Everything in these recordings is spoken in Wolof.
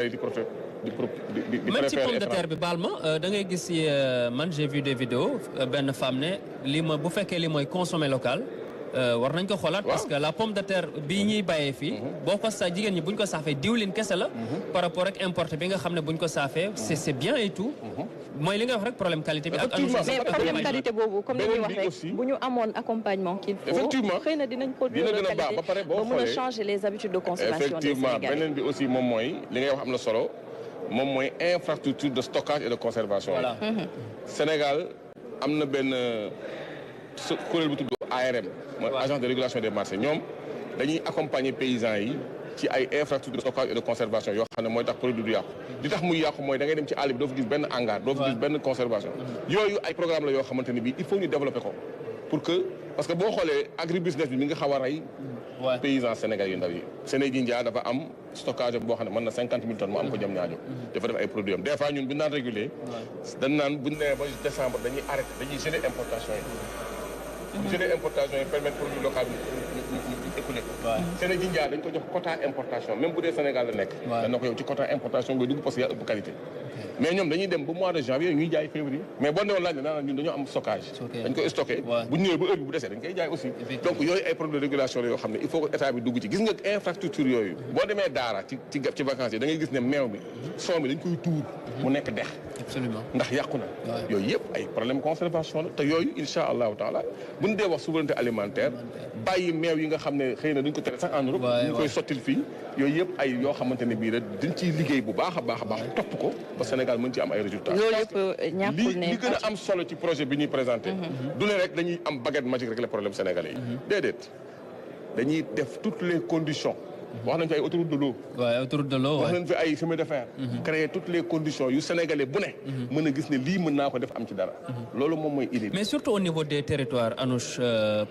même ci pomme de terre bi baal ma da ngay gis man j'ai vu des vidéos benn femme ne li ma bu fekkee li mooy consommer local war nañ ko xoolaat parce que la pomme de terre bii ñuy bàyyee fii boo ko sa jigéen ñi buñ ko saafee diwlin kese la par rapport ak importé bi nga xam ne buñ ko saafee c'est bien et tout mooy li nga wax rek problème qualité bi ak mais problème qualité boobu comme ni ñuy wax rek bu ñu amoon accompagnement qu'il faut xëy na dinañ produire de qualité ba mën a changer les habitudes de consommation des Sénégalais. effectivement beneen bi aussi moom mooy li ngay wax am na solo moom mooy infrastructure de stockage et de conservation. Voilà. Sénégal am na benn kuréel bu tudd ARM. mooy agence de régulation des marchés ñoom dañuy accompagner paysans yi ci ay infrastructure de stockage et de conservation yoo xam ne mooy tax produit du yàqu. li tax muy yàqu mooy da ngay dem ci àll bi doo fa gis benn hangar doo fa gis benn conservation. yooyu ay programme la yoo xamante ne bii il faut ñu développer ko pour que parce que boo xoolee agribusiness bi mi nga xaw a rey. paysans sénégalais yu ndaw yi. Sénégal dafa am stockage boo xam ne mën na 50 000 tonnes mu am ko jëm ñaajo dafa def ay produits am des fois ñun bu ñu naan réguler dañ naan bu ñu nee ba décembre dañuy arrêté dañuy geler importation yi. bu geler importation yi permettre produit local ñu écouler ko. Sénégal dañ ko jox quota importation même bu dee Sénégal la nekk. dañ na ko yow ci quota importation ngay dugg parce que yaa ëpp qualité. mais ñoom dañuy dem ba mois de janvier ñuy jaay février mais boo newoon laaj ne daanaka ñun dañoo am stockage. dañ koy stocké bu ñu ñëwee ba heure bi bu desee dañ koy jaay aussi. donc yooyu ay problème de régulation la yoo xam ne il faut que état bi dugg ci gis nga infrastructure yooyu. boo demee daara ci vacances yi da ngay gis ne meew bi soow mi dañ koy tuur mu nekk dex. absolument ndax yàqu na. yooyu yëpp ay problème conservation la te yooyu incha allahu taala bu ñu dee wax souveraineté alimentaire bàyyi meew yi nga xam ne xëy na duñ ko tere sax en Europe. ñu koy sottil fii yooyu yëpp ay yoo xamante ne bii rek dañ ciy liggéey bu baax a baax a baax topp ko ba Sénégal mën ci am ay résultats. loolu yëpp ñàkkul ne li gën a am solo ci projet bi ñuy présenté. du ne rek dañuy am baguette magique rek les problèmes sénégalais yi. déedéet dañuy def toutes les conditions. wax nañ fi ay autoroute de l'eau. waaw autoroute de l'eau wax nañ fi ay chemin de fer. créer toutes les conditions yu sénégalais bu ne. mën a gis ne lii mën naa ko def am ci dara. loolu moom mooy idée. mais surtout au niveau des territoires Anouche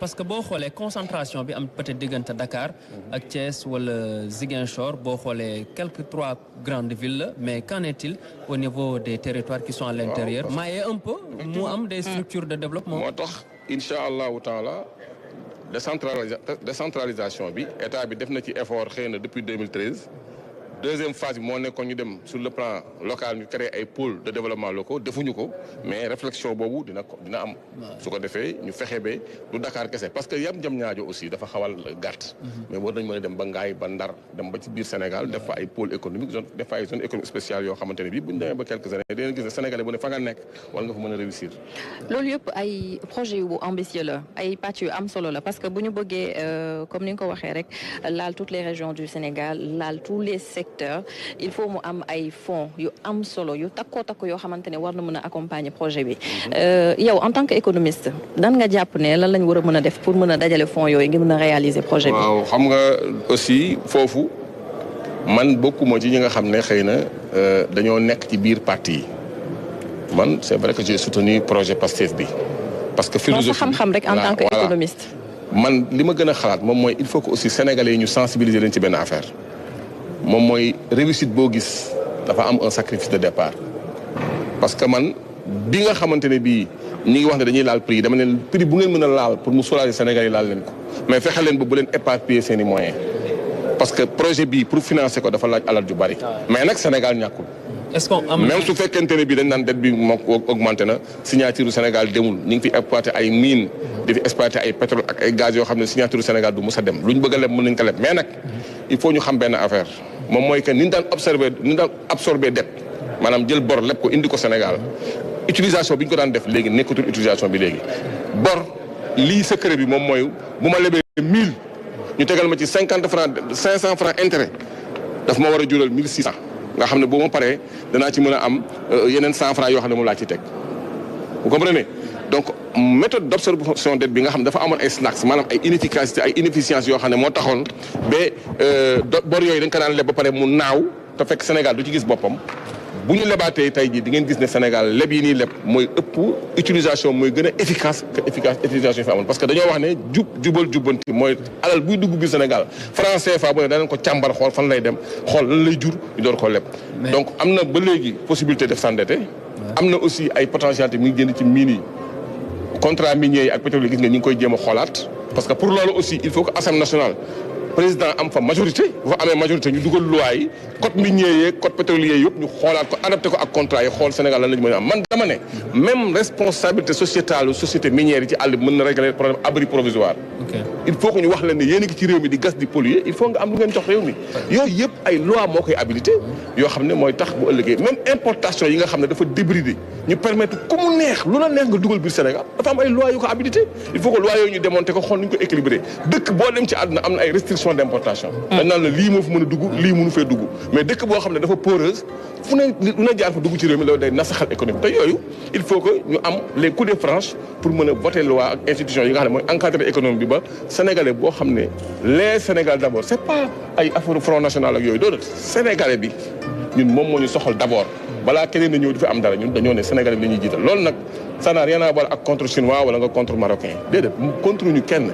parce que boo xoolee concentration bi am peut-être diggante Dakar. ak Thiès wala Ziguinchor boo xoolee quelques 3 grandes villes la mais qu'en est-il au niveau des territoires qui sont à l'intérieur. maillé un peu mu am des structures de développement. moo tax incha allahu taala. décentralisation bi état bi def na ci effort xëy na depuis 2013 deuxième phase bi moo nekkoon ñu dem sur le plan local ñu créer ay pôles de développement locaux defuñu ko mais réflexion boobu dina am. su ko defee ñu fexe ba du Dakar kese parce que yam jam ñaajo aussi dafa xawal gàtt. mais war nañ mën a dem ba Ngaay ba Ndar dem ba ci biir Sénégal def fa ay pôles économiques def fa ay zone économique spéciale yoo xamante ne bii bu ñu demee ba quelques années dinañ gis ne Sénégalais bu ne fa nga nekk wala nga fa mën a réussir. loolu yëpp ay projet yu ambitieux la ay pàcc yu am solo la parce que bu ñu bëggee comme ni nga ko waxee rek laal toutes les régions du Sénégal laal tous les secteurs il faut mu am ay fonds yu am solo yu takkoo yoo xamante ne war na mën a accompagner projet bi yow en tant que économiste dan nga jàpp ne lan lañ war a mën a def pour mën a dajale fonds yooyu ngir mën a réaliser projet bi. waaw xam nga aussi foofu man bokkuma ci ñi nga xam ne xëy na dañoo nekk ci biir parti yi man c'est vrai que j'ai soutenu projet PASTEF bi parce que philosophie sa xam-xam rek en tant que économiste. man li ma gën a xalaat moom mooy il faut que aussi sénégalais yi ñu sensibiliser leen ci benn affaire moom mooy réussite boo gis dafa am un sacrifice de départ parce que man bi nga xamante ne bii ñi ngi wax ne dañuy laal prix dama ne prix bu ngeen mën a laal pour mu soulager sénégalais yi laal leen ko mais fexe leen ba bu leen éparpiller seen i moyens parce que projet bii pour financer ko dafa laaj alal ju bari mais nag Sénégal ñàkkul. est-ce qu'on am même su fekkente ne bii dañ naan dette bi moo augmenté na signature du Sénégal demul ñu ngi fi exploité ay mines di fi exploité ay pétrole ak ay gaz yoo xam ne signature du Sénégal du mës a dem lu ñu bëgg a leb mën nañ ko leb mais nag il faut ñu xam benn affaire moom mooy que ni ñu daan absorbé dette maanaam jël bor leb ko indi ko Sénégal utilisation bi ñu ko daan def léegi nekkatul utilisation bi léegi bor lii secret bi moom mooy bu ma lebee 1000 ñu tegal ma ci 500 francs intérêt daf ma war a jural 1600 nga xam ne boo ma paree danaa ci mën a am yeneen 100 francs yoo xam ne moom laa ci teg vous comprenez donc méthode d'absorption dette bi nga xam ne dafa amoon ay snacks maanaam ay inefficacité ay inefficience yoo xam ne moo taxoon ba bor yooyu dañ ko daan leb ba pare mu naaw te fekk Sénégal du ci gis boppam bu ñu lebaatee tey jii di ngeen gis ne Sénégal leb yi nii leb mooy ëpp utilisation mooy gën a efficace que utilisation yi fi amoon parce que dañoo wax ne jubal jubbanti mooy alal buy dugg biir Sénégal franc CFA bu ne danañ ko càmbar xool fan lay dem xool lan lay jur ñu door koo leb donc am na ba léegi possibilité def s'endetter am na aussi ay potentialité mi ngi génn ci mines yi contrat minier yi ak pétrole yi gis nga ñu ngi koy jéem a xoolaat parce que pour loolu aussi il faut que Assemblée nationale président am fa majorité bu fa amee majorité ñu dugal loi yi code minier yeeg code pétrolier yëpp ñu xoolaat ko adapté ko ak contrat yi xool Sénégal lan la ñu mën a am man dama ne même responsabilité sociétale société minière yi ci àll bi mën na régler problème abri provisoire. il faut que ñu wax leen ne yéen a ngi ci réew mi di gas di polluer il faut nga am lu ngeen jox réew mi yooyu yëpp ay loi moo koy habilité yoo xam ne mooy tax bu ëllëgee même importation yi nga xam ne dafa débridé ñu permettre ku mu neex lu la neex nga dugal biir Sénégal dafa am ay loi yu ko habilité il faut que loi yooyu ñu démonter ko xool nu ñu ko équilibré dëkk boo dem ci àdduna am na ay restrictions d'importation dañ naan la lii moo fi mën a dugg lii mënu fee dugg mais dëkk boo xam ne dafa poreuse fu ne lu na jaar fa dugg ci réew mi loolu day nasaxal économie te yooyu il faut que ñu am les coups de franche pour mën a voter loi ak institutions yi nga xam ne mooy encadrer économie bi ba sénégalais boo xam ne les Sénégal d'abord c'est pas ay affaire Front National ak yooyu doon sénégalais bi ñun moom moo ñu soxal d'abord balaa keneen na ñëw di fi am dara ñun dañoo ne sénégalais bi la ñuy jiital loolu nag ça n'a rien à voir ak contre chinois wala nga contre marocain déedéet contre ñu kenn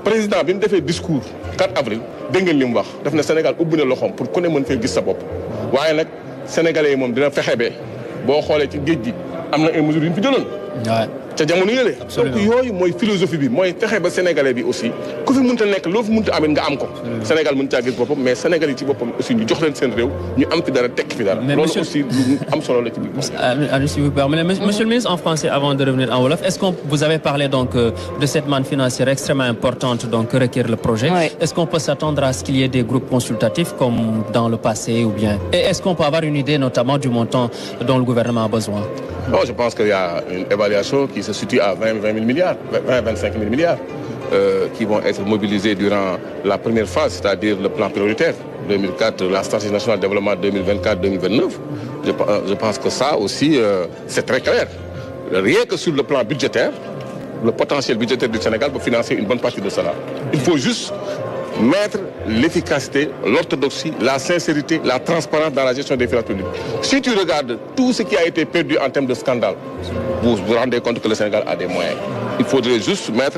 président bi mu defee discours 4 avril dégg ngeen li mu wax daf ne Sénégal ubbi na loxoom pour ku ne mën fee gis sa bopp waaye nag sénégalais yi moom dina fexe ba boo xoolee ci géej gi am na ay mesures yu ñu fi jëloon ca jamono yële donc yooyu mooy philosophie bi mooy fexe ba sénégalais bi aussi ku fi mënta nekk loo fi mënta amit nga am ko Sénégal mën caa gis boppam mais sénégalais yi ci boppam aussi ñu jox leen seen réew ñu am fi dara tekki fi dara loolu aussi lu am solo la ci biir si vous permettez monsieur le ministre en français avant de revenir en wolof est-ce que vous avez parlé donc de cette manne financière extrêmement importante donc que requiert le projet est-ce qu'on peut s'attendre à ce qu'il y ait des groupes consultatifs comme dans le passé ou bien et est-ce qu'on peut avoir une idée notamment du montant dont le gouvernement a besoin? Non, je pense qu'il y a une évaluation qui se situe à 20 000 milliards, 25 000 milliards qui vont être mobilisés durant la première phase, c'est-à-dire le plan prioritaire 2004, la stratégie nationale de développement 2024-2029. Je pense que ça aussi, c'est très clair. Rien que sur le plan budgétaire, le potentiel budgétaire du Sénégal pour financer une bonne partie de cela. Il faut juste mettre l'efficacité, l'orthodoxie, la sincérité, la transparence dans la gestion des finances publiques. Si tu regardes tout ce qui a été perdu en termes de scandale, vous vous rendez compte que le Sénégal a des moyens. Il faudrait juste mettre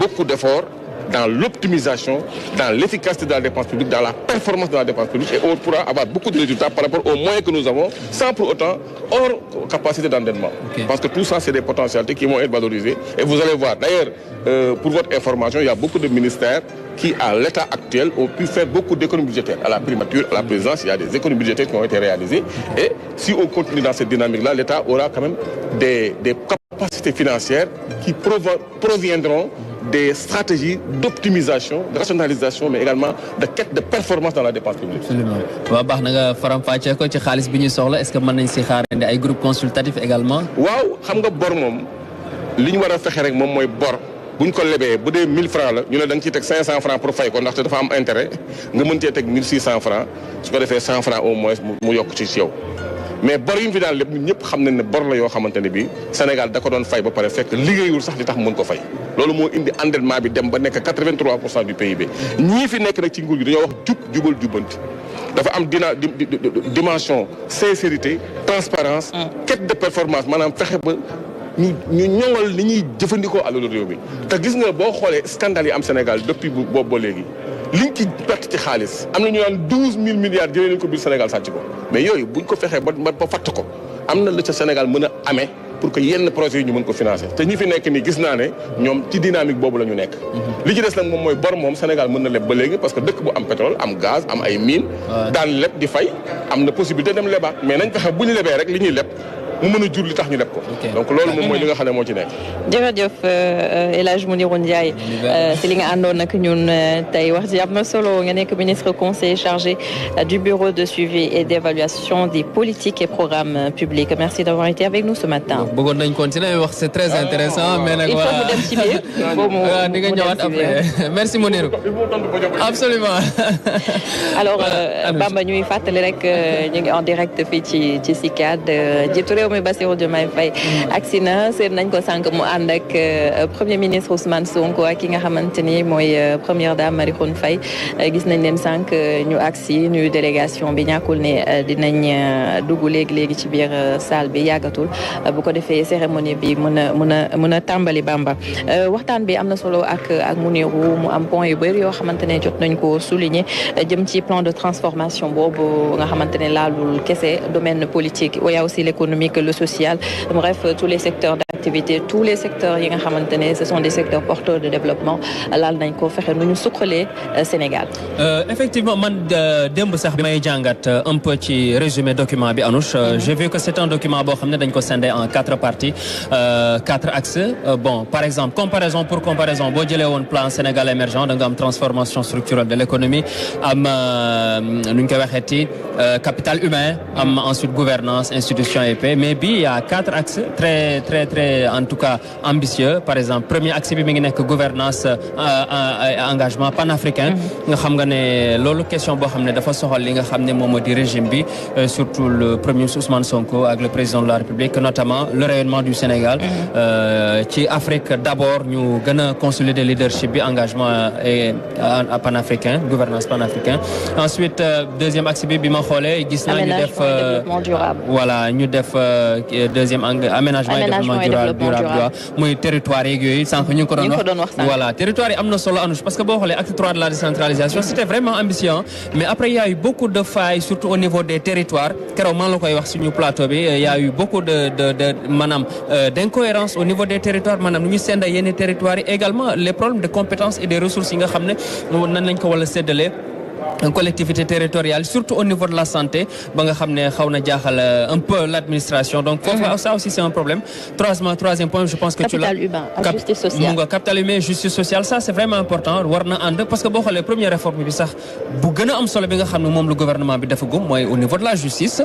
beaucoup d'efforts dans l'optimisation, dans l'efficacité de la dépense publique, dans la performance de la dépense publique, et on pourra avoir beaucoup de résultats par rapport aux moyens que nous avons, sans pour autant hors capacité d'endettement. Parce que tout ça, c'est des potentialités qui vont être valorisées. Et vous allez voir, d'ailleurs, pour votre information, il y a beaucoup de ministères qui, à l'état actuel, ont pu faire beaucoup d'économies budgétaires. À la primature, à la présidence, il y a des économies budgétaires qui ont été réalisées. Et si on continue dans cette dynamique-là, l'État aura quand même des capacités financières qui proviendront des stratégies d'optimisation, de rationalisation, mais également de quête de performance dans la dépense publique. Absolument. waaw baax na nga faram-fàccee ko ci xaalis bi ñu soxla est-ce que mën nañ si xaarandi ay groupes consultatifs également. waaw xam nga bor moom li ñu war a fexe rek moom mooy bor bu ñu ko lebee bu dee 1000 francs la ñu ne da nga ciy teg 500 francs pour fay ko ndaxte dafa am intérêt nga mën cee teg 1600 francs su ko defee 100 francs au moins mu yokk ci yow. mais bor yi ñu fi daan lépp ñun ñëpp xam nañ ne bor la yoo xamante ne bii Sénégal da ko doon fay ba pare fekk liggéeyul sax li tax mën ko fay loolu moo indi endettement bi dem ba nekk 83% du PIB ñii fi nekk nag ci nguur gi dañoo wax jubal jubbanti dafa am dimension sincérité transparence quête de performance maanaam fexe ba ñu ñoŋal ni ñuy jëfandikoo alalu réew mi te gis nga boo xoolee scandale yi am Sénégal depuis boobu ba léegi liñ ci perte ci xaalis am na ñu naan 12 000 milliards jëlee nañ ko biir Sénégal sàcc ko mais yooyu buñ ko fexee ba fatt ko am na la ca Sénégal mën a amee pour que yenn projets yi ñu mën ko financer te ñi fi nekk nii gis naa ne ñoom ci dynamique boobu la ñu nekk. li ci des nag moom mooy bor moom Sénégal mën na leb ba léegi parce que dëkk bu am pétrole am gaz am ay mines. daan leb di fay am na possibilité dem lebaat mais nañ fexe bu ñu lebee rek li ñuy leb. mu mën a jur li tax ñu leb ko. donc loolu moom mooy li nga xam ne moo ci nekk. jërëjëf El Hadj Mounirou Ndiaye si li nga àndoon nag ñun tey wax ji am na solo nga nekk ministre conseiller chargé du bureau de suivi et d'évaluation des politiques et programmes publics merci d'avoir été avec nous ce matin. bëggoon nañ continuer wax c'est très intéressant mais nag il faut mu dem ci biir. di nga ñëwaat après merci Mounirou. absolument. alors Bamba ñuy fàttali rek ñu ngi en direct fii ci CICAD jiitu réew mi Bassirou Diomaye Faye agsi na seet nañ ko sànq mu ànd ak premier ministre Ousmane Sonko ak ki nga xamante ni mooy première dame Marie Khone Faye gis nañ leen sànq ñu agsi nuyu délégation bi ñàkkul ne dinañ dugg léegi ci biir salle bi yàggatul bu ko defee cérémonie bi mën a tàmbali Bamba waxtaan bi am na solo ak Mounirou mu am point yu bëri yoo xamante ne jot nañ ko souligner jëm ci plan de transformation boobu nga xamante ne laalul kese domaine politique waaye aussi l'économique le social bref tous les secteurs activités tous les secteurs yi nga xamante ne ce sont des secteurs porteurs de développement laal nañ ko fexe nu ñu suqalee Sénégal. Effectivement man démb sax bi may jàngat un peu ci résumé document bi Anouche. J'ai vu que c'est un document boo xam ne dañ ko scindé en 4 parties 4 axes bon par exemple pour comparaison boo jëlee woon plan Sénégal émergent da nga am transformation structurelle de l'économie am nu ñu koy waxeeti capital humain am ensuite gouvernance institution et paix mais bi il y a 4 axes très en tout cas ambitieux par exemple premier axe bi mi ngi nekk gouvernance engagement panafricain nga xam nga ne loolu question boo xam ne dafa soxal li nga xam ne moom moo di régime bi surtout le premier ministre Ousmane Sonko ak le président de la République notamment le rayonnement du Sénégal ci Afrique d'abord ñu gën a consolider leadership bi engagement et panafricain gouvernance panafricain ensuite deuxième axe bi ma xoolee gis naa ñu def voilà ñu def deuxième aménagement et développement durable muy territoire yeeg yooyu sànq ñu ngi ko doon wax voilà territoire yi am na solo Anouche parce que boo xoolee acte 3 de la décentralisation c'était vraiment ambitieux mais après il y a eu beaucoup de failles surtout au niveau des territoires keroog maa la koy wax suñu plateau bi il y a eu beaucoup de maanaam d'incohérence au niveau des territoires maanaam nu ñu senda yenn territoires yi également les problèmes de compétences et des ressources yi nga xam ne nan lañ ko wala séddalee collectivité territoriale surtout au niveau de la santé ba nga xam ne xaw na jaaxal un peu l'administration donc foofu ça aussi c'est un problème troisième point je pense que capital humain ak justice sociale capital humain justice sociale ça c'est vraiment important war na ànd parce que boo xoolee première réforme bi sax bu gën a am solo bi nga xam ne moom le gouvernement bi dafa gum mooy au niveau de la justice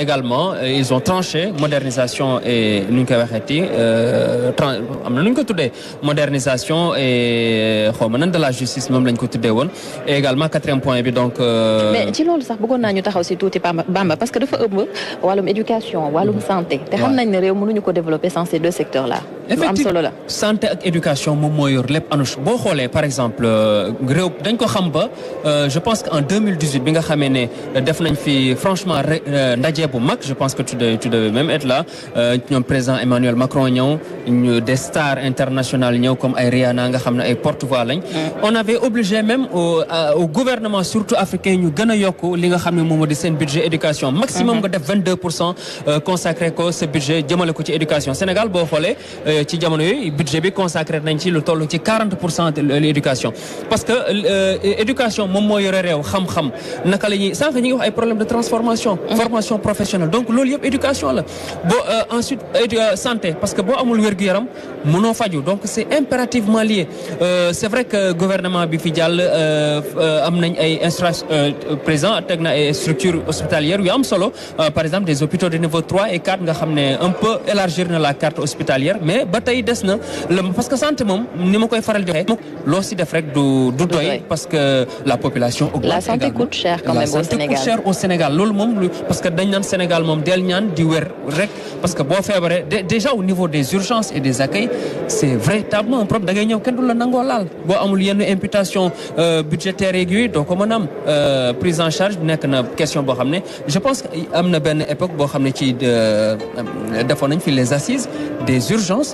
également ils ont tranché modernisation et nu ñu koy waxeeti am na nu ñu ko tuddee modernisation et xaw ma nan de la justice moom lañ ko tuddee woon et également quatrième point bi donc. mais ci loolu sax bëggoon naa ñu taxaw si tuuti Bamba parce que dafa ëmb wàllum éducation wàllum santé. te xam nañ ne réew mënuñu ko développer sans ces 2 secteurs là. lu am solo la santé ak éducation moom moo yor lépp Anouche boo xoolee par exemple réew dañ ko xam ba je pense que en 2018 bi nga xamee ne def nañ fi franchement ndaje bu mag je pense que tu devais même être là ñoom président Emmanuel Macron ñëw ñu des stars internationales ñëw comme ay Rihanna nga xam ne ay porte-voix lañ. on avait obligé même au gouvernement surtout africain ñu gën a yokk li nga xam ne moom moo di seen budget éducation maximum nga def 22% consacré ko ce budget jëmale ko ci éducation Sénégal boo xoolee ci jamono yooyu budget bi consacré nañ ci lu toll ci 40% de l'éducation parce que éducation moom moo yore réew xam-xam naka la ñuy sànq ñi ngi wax ay problème de transformation formation professionnelle donc loolu yëpp éducation la boo ensuite santé parce que boo amul wér-gu-yaram mënoo faju donc c'est impérativement lié c'est vrai que gouvernement bi fi jàll am nañ ay présent teg na ay structures hospitalières yu am solo par exemple des hôpitaux de niveau 3 et 4 nga xam ne un peu élargir na la carte hospitalière mais ba tey des na parce que santé moom ni ma koy faral di waxee loo si def rek du doy parce que la population augmente la santé coûte cher quand même au Sénégal la santé coûte cher au Sénégal loolu moom parce que dañ naan Sénégal moom del ñaan di wér rek parce que boo feebaree déjà au niveau des urgences et des accueils c'est véritablement un problème da ngay ñëw kenn du la nangoo laal boo amul yenn imputation budgétaire yooyu doo ko mën a am prise en charge nekk na question boo xam ne je pense que am na benn époque boo xam ne ci defoon nañ fi les assises des urgences